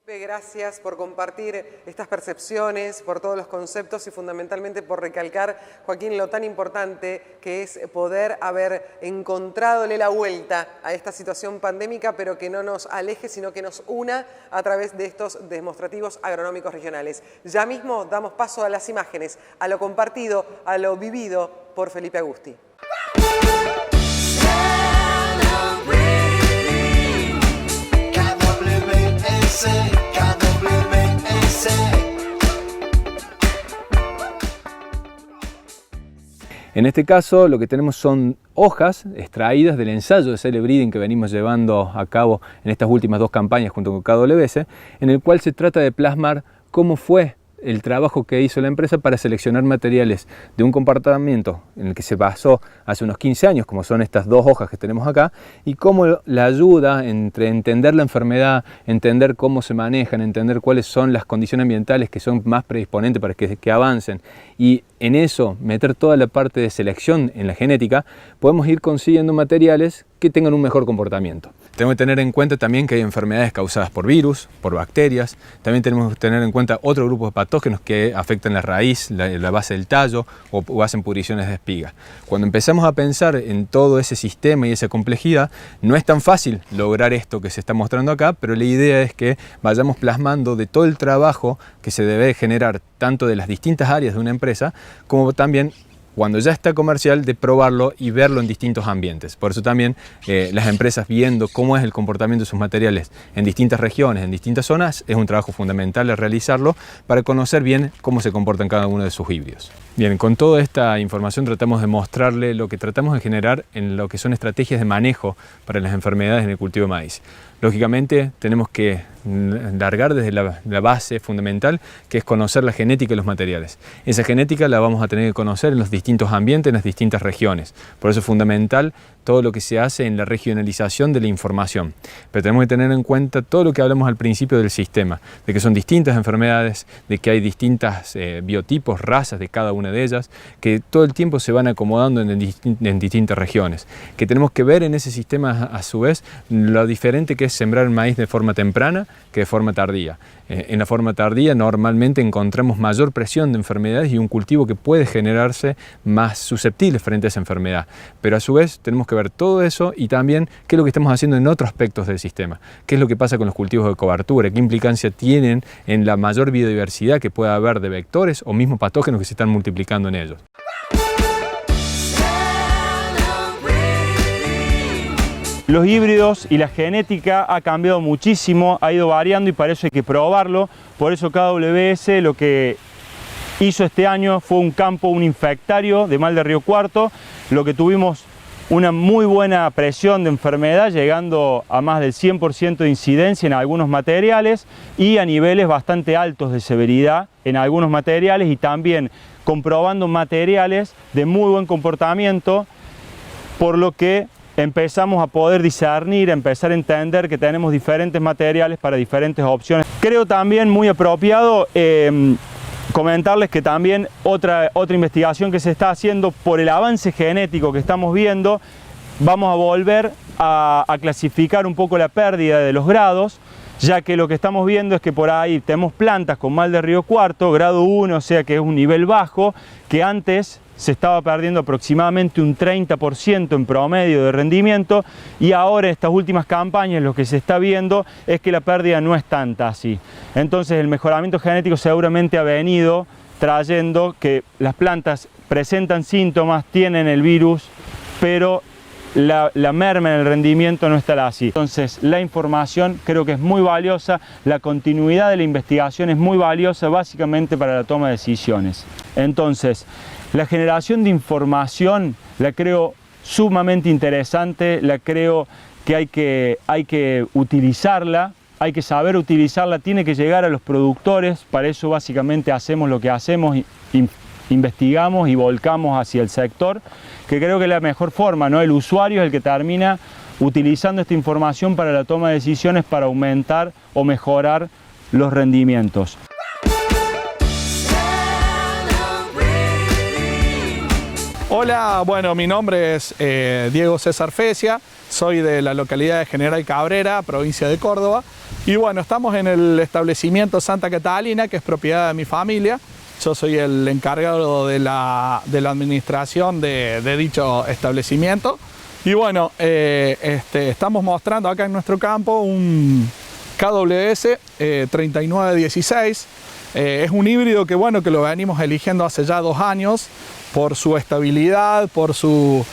Gracias por compartir estas percepciones, por todos los conceptos y fundamentalmente por recalcar, Joaquín, lo tan importante que es poder haber encontradole la vuelta a esta situación pandémica, pero que no nos aleje, sino que nos una a través de estos demostrativos agronómicos regionales. Ya mismo damos paso a las imágenes, a lo compartido, a lo vivido por Felipe Agusti. En este caso lo que tenemos son hojas extraídas del ensayo de Celebreeding que venimos llevando a cabo en estas últimas 2 campañas junto con KWS, en el cual se trata de plasmar cómo fue el trabajo que hizo la empresa para seleccionar materiales de un comportamiento en el que se basó hace unos 15 años, como son estas 2 hojas que tenemos acá, y cómo la ayuda entre entender la enfermedad, entender cómo se manejan, entender cuáles son las condiciones ambientales que son más predisponentes para que avancen, y en eso meter toda la parte de selección en la genética, podemos ir consiguiendo materiales que tengan un mejor comportamiento. Tenemos que tener en cuenta también que hay enfermedades causadas por virus, por bacterias. También tenemos que tener en cuenta otro grupo de patógenos que afectan la raíz, la base del tallo o hacen pudriciones de espiga. Cuando empezamos a pensar en todo ese sistema y esa complejidad, no es tan fácil lograr esto que se está mostrando acá, pero la idea es que vayamos plasmando de todo el trabajo que se debe generar tanto de las distintas áreas de una empresa, como también cuando ya está comercial, de probarlo y verlo en distintos ambientes. Por eso también las empresas viendo cómo es el comportamiento de sus materiales en distintas regiones, en distintas zonas, es un trabajo fundamental de realizarlo para conocer bien cómo se comportan cada uno de sus híbridos. Bien, con toda esta información tratamos de mostrarle lo que tratamos de generar en lo que son estrategias de manejo para las enfermedades en el cultivo de maíz. Lógicamente tenemos que largar desde la base fundamental, que es conocer la genética de los materiales. Esa genética la vamos a tener que conocer en los distintos ambientes, en las distintas regiones. Por eso es fundamental todo lo que se hace en la regionalización de la información. Pero tenemos que tener en cuenta todo lo que hablamos al principio del sistema, de que son distintas enfermedades, de que hay distintas biotipos, razas de cada una de ellas, que todo el tiempo se van acomodando en distintas regiones. Que tenemos que ver en ese sistema a su vez lo diferente que es sembrar el maíz de forma temprana que de forma tardía. En la forma tardía normalmente encontramos mayor presión de enfermedades y un cultivo que puede generarse más susceptible frente a esa enfermedad. Pero a su vez tenemos que ver todo eso y también qué es lo que estamos haciendo en otros aspectos del sistema. Qué es lo que pasa con los cultivos de cobertura, qué implicancia tienen en la mayor biodiversidad que pueda haber de vectores o mismo patógenos que se están multiplicando en ellos. Los híbridos y la genética ha cambiado muchísimo, ha ido variando y para eso hay que probarlo. Por eso KWS lo que hizo este año fue un campo, un infectario de mal de Río Cuarto, lo que tuvimos una muy buena presión de enfermedad, llegando a más del 100% de incidencia en algunos materiales y a niveles bastante altos de severidad en algunos materiales, y también comprobando materiales de muy buen comportamiento, por lo que empezamos a poder discernir, a empezar a entender que tenemos diferentes materiales para diferentes opciones. Creo también muy apropiado comentarles que también otra investigación que se está haciendo por el avance genético que estamos viendo, vamos a volver a clasificar un poco la pérdida de los grados, ya que lo que estamos viendo es que por ahí tenemos plantas con mal de Río Cuarto, grado 1, o sea que es un nivel bajo, que antes se estaba perdiendo aproximadamente un 30% en promedio de rendimiento, y ahora en estas últimas campañas lo que se está viendo es que la pérdida no es tanta así. Entonces el mejoramiento genético seguramente ha venido trayendo que las plantas presentan síntomas, tienen el virus, pero la merma en el rendimiento no está así. Entonces la información creo que es muy valiosa, la continuidad de la investigación es muy valiosa básicamente para la toma de decisiones. Entonces, la generación de información la creo sumamente interesante, la creo que hay que utilizarla, hay que saber utilizarla, tiene que llegar a los productores, para eso básicamente hacemos lo que hacemos, investigamos y volcamos hacia el sector, que creo que es la mejor forma, ¿no? El usuario es el que termina utilizando esta información para la toma de decisiones para aumentar o mejorar los rendimientos. Hola, bueno, mi nombre es Diego César Fecia, soy de la localidad de General Cabrera, provincia de Córdoba. Y bueno, estamos en el establecimiento Santa Catalina, que es propiedad de mi familia. Yo soy el encargado de la administración de dicho establecimiento. Y bueno, estamos mostrando acá en nuestro campo un KWS 3916. Es un híbrido que bueno, que lo venimos eligiendo hace ya 2 años por su estabilidad, por su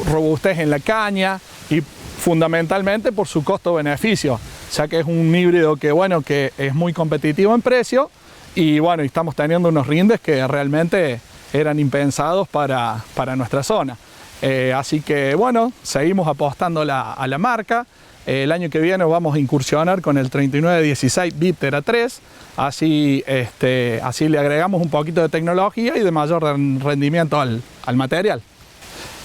robustez en la caña y fundamentalmente por su costo-beneficio, ya que es un híbrido que bueno, que es muy competitivo en precio y bueno, estamos teniendo unos rindes que realmente eran impensados para nuestra zona. Así que bueno, seguimos apostando a la marca. El año que viene vamos a incursionar con el 3916 Viptera 3, así le agregamos un poquito de tecnología y de mayor rendimiento al material.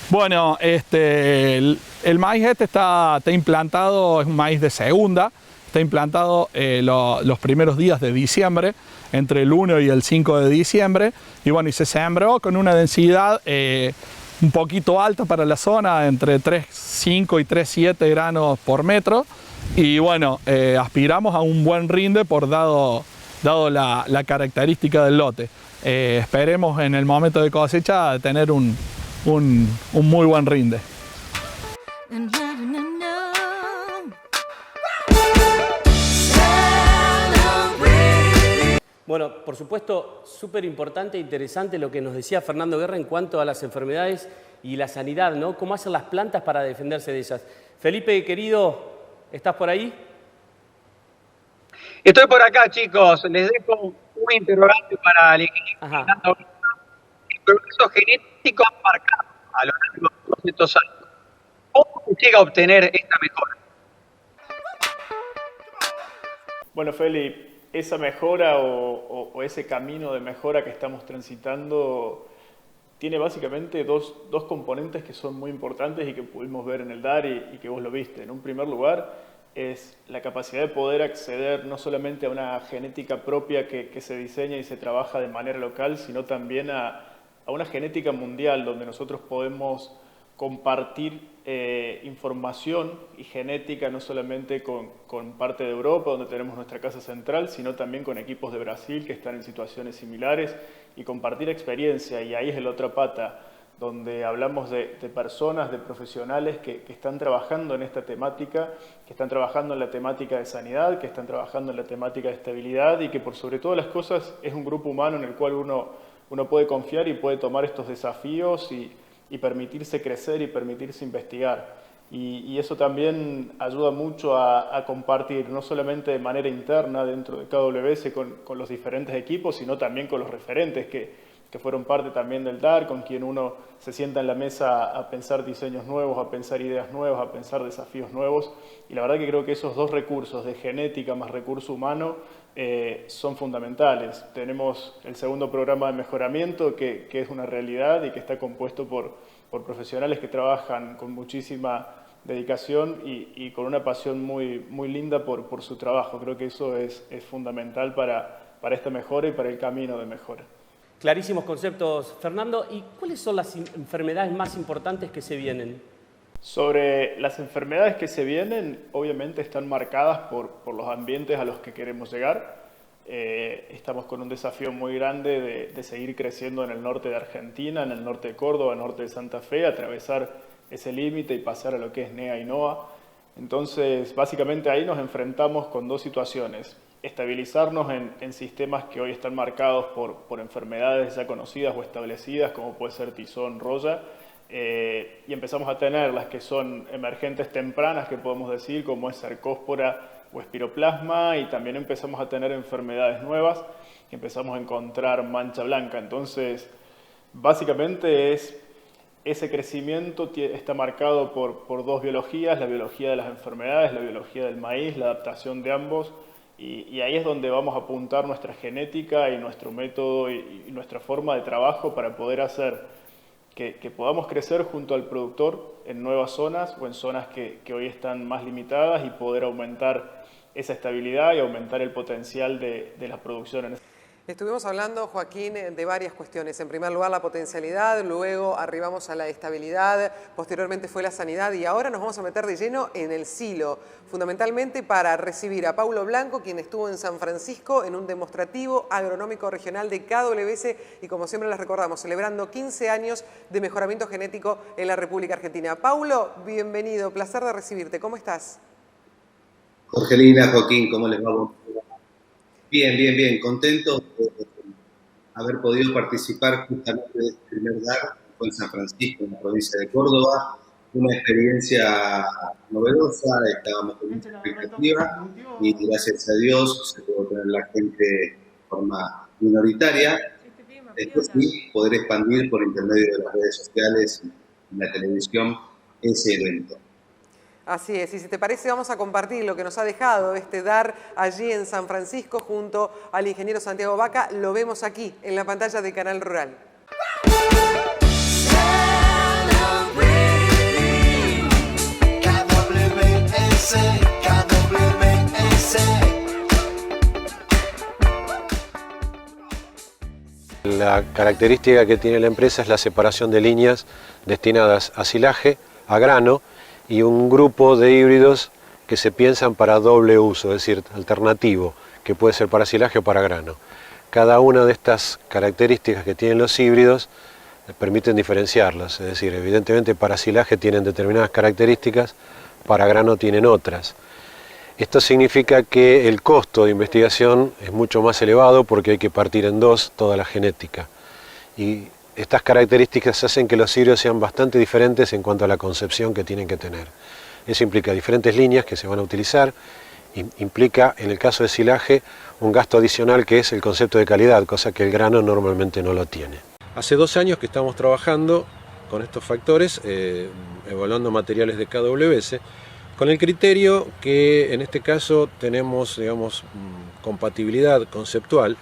Bueno, el maíz está implantado, es un maíz de segunda, está implantado los primeros días de diciembre, entre el 1 y el 5 de diciembre, y bueno, y se sembró con una densidad un poquito alta para la zona, entre 3,5 y 3,7 granos por metro. Y bueno, aspiramos a un buen rinde dado la característica del lote. Esperemos en el momento de cosecha tener un muy buen rinde. Bueno, por supuesto, súper importante e interesante lo que nos decía Fernando Guerra en cuanto a las enfermedades y la sanidad, ¿no? ¿Cómo hacen las plantas para defenderse de ellas? Felipe, querido, ¿estás por ahí? Estoy por acá, chicos. Les dejo un interrogante para el equipo. El progreso genético marcado a lo largo de todos estos años. ¿Cómo se llega a obtener esta mejora? Bueno, Felipe, esa mejora o ese camino de mejora que estamos transitando tiene básicamente dos componentes que son muy importantes y que pudimos ver en el DAR y que vos lo viste. En un primer lugar es la capacidad de poder acceder no solamente a una genética propia que se diseña y se trabaja de manera local, sino también a una genética mundial donde nosotros podemos compartir información y genética no solamente con parte de Europa, donde tenemos nuestra casa central, sino también con equipos de Brasil que están en situaciones similares y compartir experiencia. Y ahí es la otra pata, donde hablamos de personas, de profesionales que están trabajando en esta temática, que están trabajando en la temática de sanidad, que están trabajando en la temática de estabilidad y que por sobre todas las cosas es un grupo humano en el cual uno puede confiar y puede tomar estos desafíos y permitirse crecer y permitirse investigar. Y eso también ayuda mucho a compartir, no solamente de manera interna dentro de KWS con los diferentes equipos, sino también con los referentes que fueron parte también del DAR, con quien uno se sienta en la mesa a pensar diseños nuevos, a pensar ideas nuevas, a pensar desafíos nuevos. Y la verdad que creo que esos dos recursos de genética más recurso humano son fundamentales. Tenemos el segundo programa de mejoramiento que es una realidad y que está compuesto por profesionales que trabajan con muchísima dedicación y con una pasión muy linda por su trabajo. Creo que eso es fundamental para esta mejora y para el camino de mejora. Clarísimos conceptos, Fernando. ¿Y cuáles son las enfermedades más importantes que se vienen? Sobre las enfermedades que se vienen, obviamente están marcadas por los ambientes a los que queremos llegar. Estamos con un desafío muy grande de seguir creciendo en el norte de Argentina, en el norte de Córdoba, en el norte de Santa Fe, atravesar ese límite y pasar a lo que es NEA y NOA. Entonces, básicamente ahí nos enfrentamos con dos situaciones. Estabilizarnos en sistemas que hoy están marcados por enfermedades ya conocidas o establecidas, como puede ser tizón, roya, y empezamos a tener las que son emergentes tempranas, que podemos decir, como es cercóspora o espiroplasma, y también empezamos a tener enfermedades nuevas, que empezamos a encontrar mancha blanca. Entonces, básicamente ese crecimiento está marcado por dos biologías, la biología de las enfermedades, la biología del maíz, la adaptación de ambos, y ahí es donde vamos a apuntar nuestra genética y nuestro método y nuestra forma de trabajo para poder hacer que podamos crecer junto al productor en nuevas zonas o en zonas que hoy están más limitadas y poder aumentar esa estabilidad y aumentar el potencial de la producción. Estuvimos hablando, Joaquín, de varias cuestiones. En primer lugar, la potencialidad, luego arribamos a la estabilidad, posteriormente fue la sanidad y ahora nos vamos a meter de lleno en el silo, fundamentalmente para recibir a Paulo Blanco, quien estuvo en San Francisco en un demostrativo agronómico regional de KWS y, como siempre les recordamos, celebrando 15 años de mejoramiento genético en la República Argentina. Paulo, bienvenido, placer de recibirte. ¿Cómo estás? Jorgelina, Joaquín, ¿cómo les va? Bien, contento de haber podido participar justamente de este primer DAR en San Francisco, en la provincia de Córdoba. Una experiencia novedosa, estábamos con mucha expectativa y gracias a Dios se pudo tener la gente de forma minoritaria. Después sí, poder expandir por intermedio de las redes sociales y la televisión ese evento. Así es, y si te parece vamos a compartir lo que nos ha dejado este DAR allí en San Francisco junto al ingeniero Santiago Vaca. Lo vemos aquí en la pantalla de Canal Rural. La característica que tiene la empresa es la separación de líneas destinadas a silaje, a grano, y un grupo de híbridos que se piensan para doble uso, es decir, alternativo, que puede ser para silaje o para grano. Cada una de estas características que tienen los híbridos permiten diferenciarlas, es decir, evidentemente para silaje tienen determinadas características, para grano tienen otras. Esto significa que el costo de investigación es mucho más elevado porque hay que partir en dos toda la genética. Y estas características hacen que los híbridos sean bastante diferentes en cuanto a la concepción que tienen que tener. Eso implica diferentes líneas que se van a utilizar, implica en el caso de silaje un gasto adicional que es el concepto de calidad, cosa que el grano normalmente no lo tiene. Hace 2 años que estamos trabajando con estos factores, evaluando materiales de KWS, con el criterio que en este caso tenemos, digamos, compatibilidad conceptual,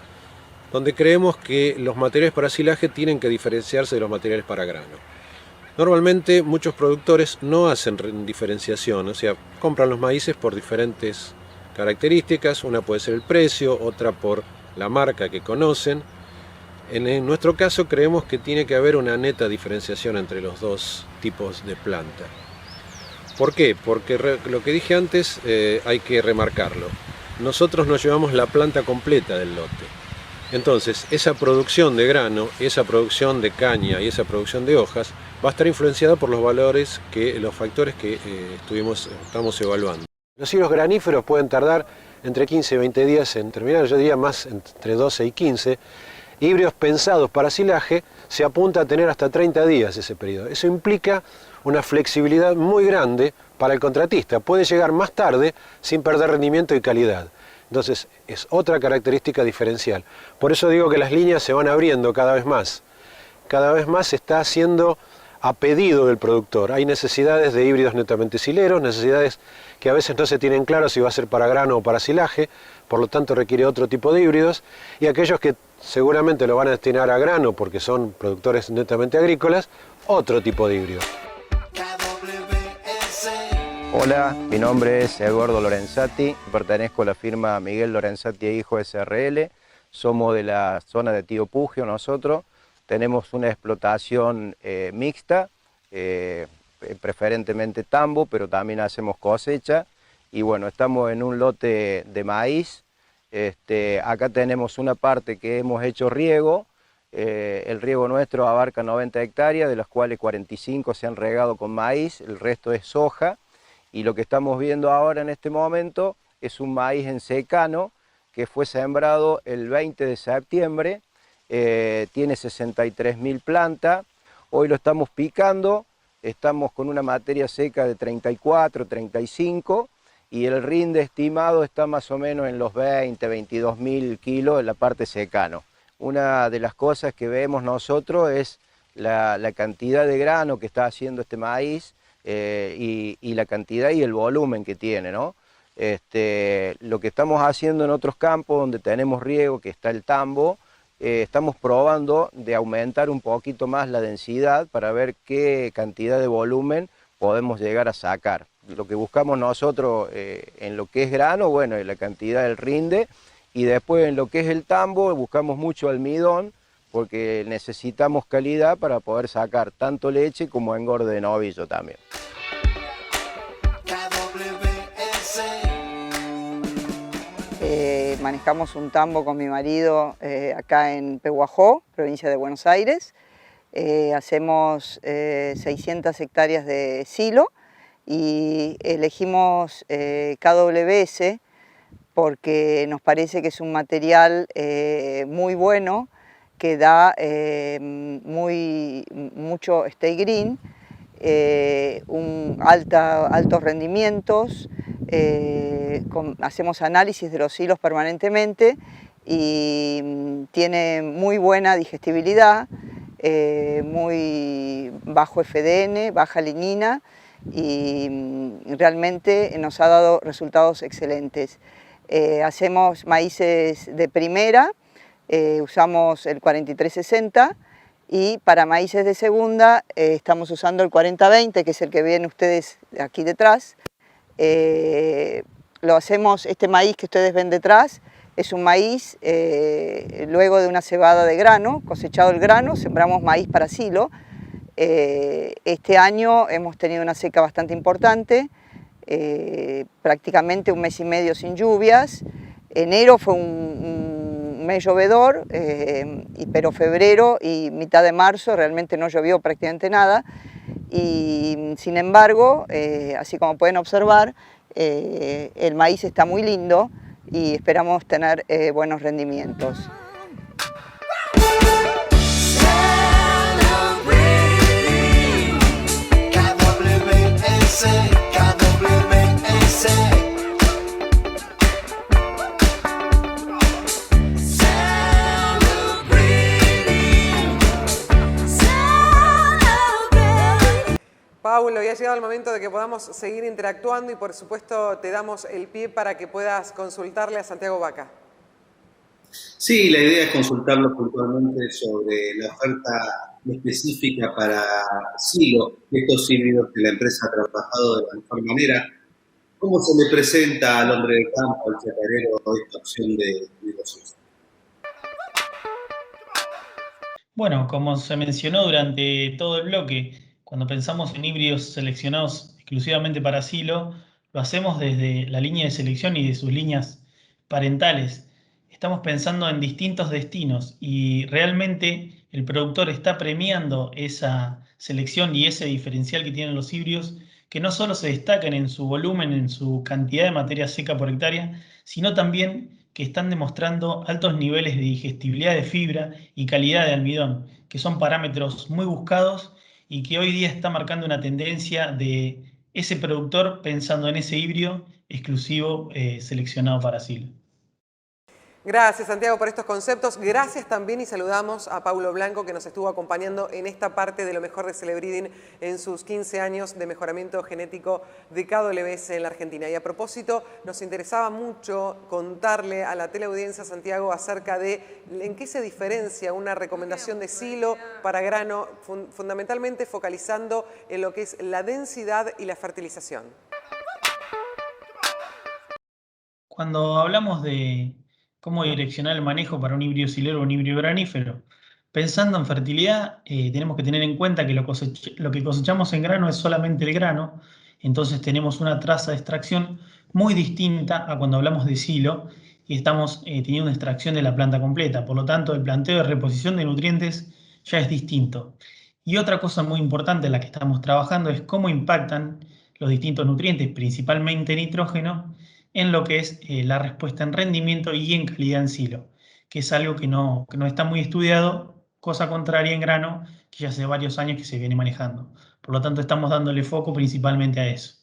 donde creemos que los materiales para silaje tienen que diferenciarse de los materiales para grano. Normalmente muchos productores no hacen diferenciación, o sea, compran los maíces por diferentes características, una puede ser el precio, otra por la marca que conocen. En nuestro caso creemos que tiene que haber una neta diferenciación entre los dos tipos de planta. ¿Por qué? Porque lo que dije antes hay que remarcarlo. Nosotros nos llevamos la planta completa del lote. Entonces, esa producción de grano, esa producción de caña y esa producción de hojas va a estar influenciada por los valores, los factores que estamos evaluando. Los híbridos graníferos pueden tardar entre 15 y 20 días en terminar, yo diría más entre 12 y 15. Híbridos pensados para silaje se apunta a tener hasta 30 días ese periodo. Eso implica una flexibilidad muy grande para el contratista. Puede llegar más tarde sin perder rendimiento y calidad. Entonces es otra característica diferencial. Por eso digo que las líneas se van abriendo cada vez más. Cada vez más se está haciendo a pedido del productor. Hay necesidades de híbridos netamente sileros, necesidades que a veces no se tienen claro si va a ser para grano o para silaje, por lo tanto requiere otro tipo de híbridos, y aquellos que seguramente lo van a destinar a grano porque son productores netamente agrícolas, otro tipo de híbrido. Hola, mi nombre es Eduardo Lorenzati, pertenezco a la firma Miguel Lorenzati e Hijo SRL, somos de la zona de Tío Pugio nosotros, tenemos una explotación mixta, preferentemente tambo, pero también hacemos cosecha, y bueno, estamos en un lote de maíz. Acá tenemos una parte que hemos hecho riego, el riego nuestro abarca 90 hectáreas, de las cuales 45 se han regado con maíz, el resto es soja. Y lo que estamos viendo ahora en este momento es un maíz en secano que fue sembrado el 20 de septiembre, tiene 63.000 plantas, hoy lo estamos picando, estamos con una materia seca de 34, 35 y el rinde estimado está más o menos en los 20, 22.000 kilos en la parte secano. Una de las cosas que vemos nosotros es la cantidad de grano que está haciendo este maíz, y la cantidad y el volumen que tiene, ¿no? Lo que estamos haciendo en otros campos donde tenemos riego, que está el tambo, estamos probando de aumentar un poquito más la densidad para ver qué cantidad de volumen podemos llegar a sacar. Lo que buscamos nosotros en lo que es grano, bueno, es la cantidad del rinde Y después en lo que es el tambo buscamos mucho almidón porque necesitamos calidad para poder sacar tanto leche como engorde de novillo también. Manejamos un tambo con mi marido acá en Pehuajó, provincia de Buenos Aires. Hacemos 600 hectáreas de silo y elegimos KWS porque nos parece que es un material muy bueno, que da mucho stay green, altos rendimientos, hacemos análisis de los hilos permanentemente y tiene muy buena digestibilidad, muy bajo FDN, baja lignina y realmente nos ha dado resultados excelentes. Hacemos maíces de primera, usamos el 4360 y para maíces de segunda estamos usando el 4020, que es el que ven ustedes aquí detrás. Lo hacemos, este maíz que ustedes ven detrás es un maíz luego de una cebada de grano, cosechado el grano, sembramos maíz para silo. Este año hemos tenido una seca bastante importante, prácticamente un mes y medio sin lluvias. Enero fue un mes llovedor, pero febrero y mitad de marzo realmente no llovió prácticamente nada. Y sin embargo, así como pueden observar, el maíz está muy lindo y esperamos tener buenos rendimientos. Paulo, ya ha llegado el momento de que podamos seguir interactuando y por supuesto te damos el pie para que puedas consultarle a Santiago Vaca. Sí, la idea es consultarlo puntualmente sobre la oferta específica para silo, estos híbridos que la empresa ha trabajado de la mejor manera. ¿Cómo se le presenta al hombre de campo, al chacarero, esta opción de negocios? Bueno, como se mencionó durante todo el bloque, cuando pensamos en híbridos seleccionados exclusivamente para silo, lo hacemos desde la línea de selección y de sus líneas parentales. Estamos pensando en distintos destinos y realmente el productor está premiando esa selección y ese diferencial que tienen los híbridos, que no solo se destacan en su volumen, en su cantidad de materia seca por hectárea, sino también que están demostrando altos niveles de digestibilidad de fibra y calidad de almidón, que son parámetros muy buscados y que hoy día está marcando una tendencia de ese productor pensando en ese híbrido exclusivo seleccionado para silo. Gracias, Santiago, por estos conceptos. Gracias también y saludamos a Paulo Blanco, que nos estuvo acompañando en esta parte de lo mejor de Celebreeding en sus 15 años de mejoramiento genético de KWS en la Argentina. Y a propósito, nos interesaba mucho contarle a la teleaudiencia, Santiago, acerca de en qué se diferencia una recomendación de silo para grano, fundamentalmente focalizando en lo que es la densidad y la fertilización. Cuando hablamos de cómo direccionar el manejo para un híbrido silero o un híbrido granífero, pensando en fertilidad, tenemos que tener en cuenta que lo que cosechamos en grano es solamente el grano, entonces tenemos una tasa de extracción muy distinta a cuando hablamos de silo y estamos teniendo una extracción de la planta completa. Por lo tanto, el planteo de reposición de nutrientes ya es distinto. Y otra cosa muy importante en la que estamos trabajando es cómo impactan los distintos nutrientes, principalmente nitrógeno, en lo que es la respuesta en rendimiento y en calidad en silo, que es algo que no está muy estudiado, cosa contraria en grano, que ya hace varios años que se viene manejando. Por lo tanto, estamos dándole foco principalmente a eso.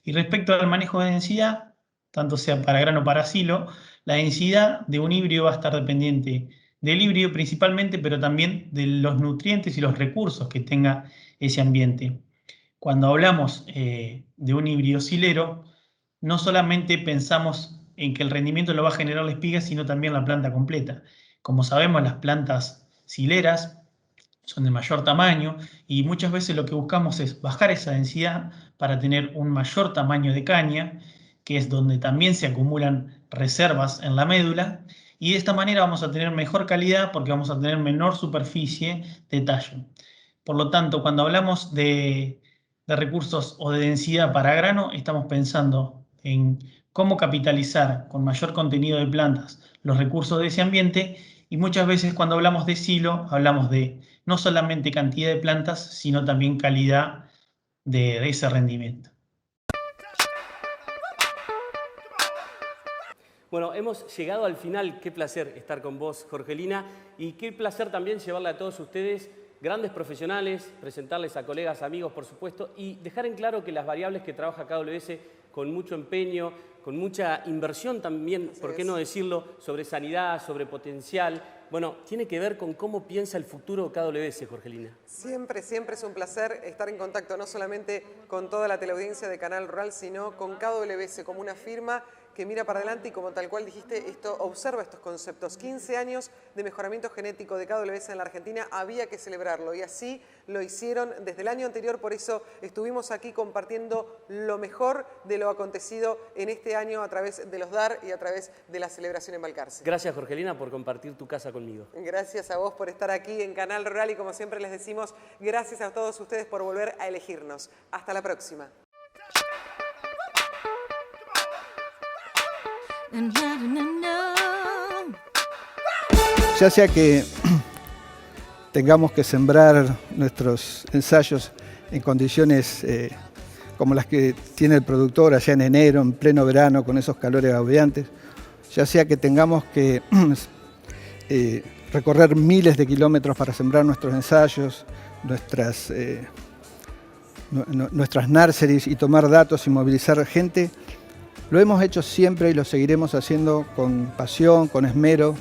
Y respecto al manejo de densidad, tanto sea para grano o para silo, la densidad de un híbrido va a estar dependiente del híbrido principalmente, pero también de los nutrientes y los recursos que tenga ese ambiente. Cuando hablamos de un híbrido silero, no solamente pensamos en que el rendimiento lo va a generar la espiga, sino también la planta completa. Como sabemos, las plantas sileras son de mayor tamaño y muchas veces lo que buscamos es bajar esa densidad para tener un mayor tamaño de caña, que es donde también se acumulan reservas en la médula y de esta manera vamos a tener mejor calidad porque vamos a tener menor superficie de tallo. Por lo tanto, cuando hablamos de recursos o de densidad para grano, estamos pensando en cómo capitalizar con mayor contenido de plantas los recursos de ese ambiente, y muchas veces cuando hablamos de silo hablamos de no solamente cantidad de plantas, sino también calidad de ese rendimiento. Bueno, hemos llegado al final. Qué placer estar con vos, Jorgelina, y qué placer también llevarle a todos ustedes grandes profesionales, presentarles a colegas, amigos, por supuesto, y dejar en claro que las variables que trabaja KWS con mucho empeño, con mucha inversión también, ¿por qué no decirlo?, sobre sanidad, sobre potencial. Bueno, tiene que ver con cómo piensa el futuro KWS, Jorgelina. Siempre, siempre es un placer estar en contacto no solamente con toda la teleaudiencia de Canal Rural, sino con KWS como una firma que mira para adelante y como tal cual dijiste, observa estos conceptos. 15 años de mejoramiento genético de KWS en la Argentina, había que celebrarlo y así lo hicieron desde el año anterior, por eso estuvimos aquí compartiendo lo mejor de lo acontecido en este año a través de los DAR y a través de la celebración en Balcarce. Gracias, Jorgelina, por compartir tu casa conmigo. Gracias a vos por estar aquí en Canal Rural y como siempre les decimos, gracias a todos ustedes por volver a elegirnos. Hasta la próxima. Ya sea que tengamos que sembrar nuestros ensayos en condiciones como las que tiene el productor allá en enero, en pleno verano, con esos calores agobiantes, ya sea que tengamos que recorrer miles de kilómetros para sembrar nuestros ensayos, nuestras nurseries y tomar datos y movilizar gente, lo hemos hecho siempre y lo seguiremos haciendo con pasión, con esmero,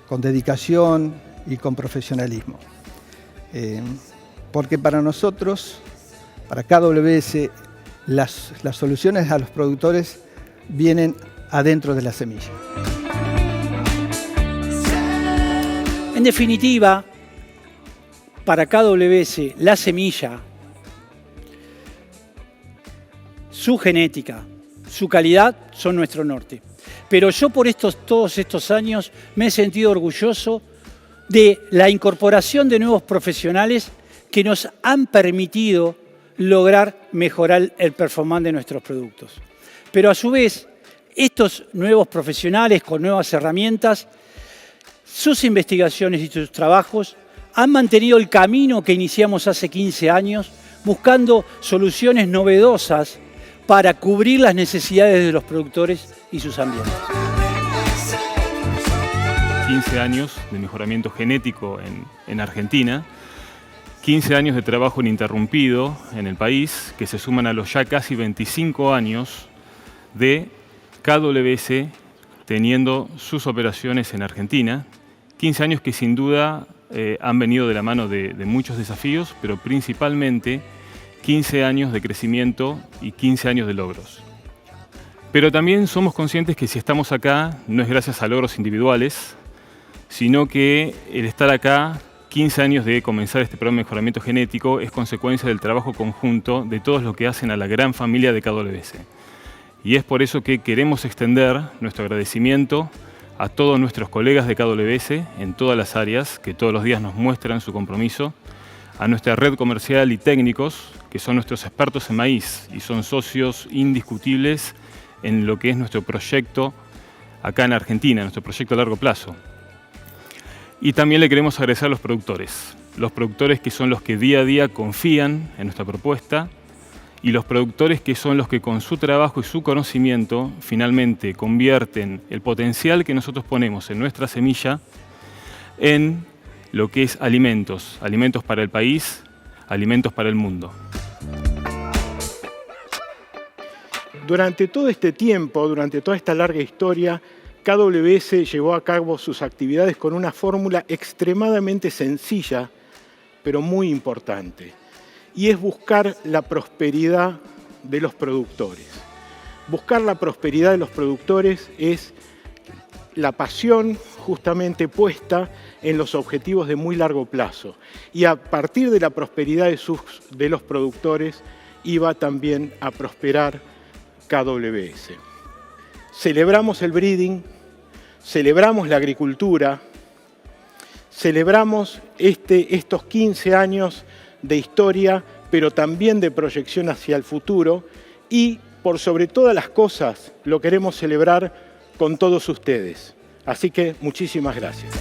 con dedicación y con profesionalismo. Porque para nosotros, para KWS, las soluciones a los productores vienen adentro de la semilla. En definitiva, para KWS, la semilla, su genética, su calidad son nuestro norte. Pero yo por todos estos años me he sentido orgulloso de la incorporación de nuevos profesionales que nos han permitido lograr mejorar el performance de nuestros productos. Pero a su vez, estos nuevos profesionales con nuevas herramientas, sus investigaciones y sus trabajos han mantenido el camino que iniciamos hace 15 años, buscando soluciones novedosas para cubrir las necesidades de los productores y sus ambientes. 15 años de mejoramiento genético en Argentina, 15 años de trabajo ininterrumpido en el país, que se suman a los ya casi 25 años de KWS teniendo sus operaciones en Argentina. 15 años que sin duda han venido de la mano de muchos desafíos, pero principalmente 15 años de crecimiento y 15 años de logros. Pero también somos conscientes que si estamos acá no es gracias a logros individuales, sino que el estar acá, 15 años de comenzar este programa de mejoramiento genético, es consecuencia del trabajo conjunto de todos los que hacen a la gran familia de KWS. Y es por eso que queremos extender nuestro agradecimiento a todos nuestros colegas de KWS en todas las áreas que todos los días nos muestran su compromiso, a nuestra red comercial y técnicos, que son nuestros expertos en maíz y son socios indiscutibles en lo que es nuestro proyecto acá en Argentina, nuestro proyecto a largo plazo. Y también le queremos agradecer a los productores que son los que día a día confían en nuestra propuesta y los productores que son los que con su trabajo y su conocimiento finalmente convierten el potencial que nosotros ponemos en nuestra semilla en lo que es alimentos para el país, alimentos para el mundo. Durante todo este tiempo, durante toda esta larga historia, KWS llevó a cabo sus actividades con una fórmula extremadamente sencilla, pero muy importante, y es buscar la prosperidad de los productores. Buscar la prosperidad de los productores es la pasión justamente puesta en los objetivos de muy largo plazo. Y a partir de la prosperidad de los productores iba también a prosperar KWS. celebramos el breeding, celebramos la agricultura, celebramos estos 15 años de historia, pero también de proyección hacia el futuro, y por sobre todas las cosas lo queremos celebrar con todos ustedes. Así que muchísimas gracias.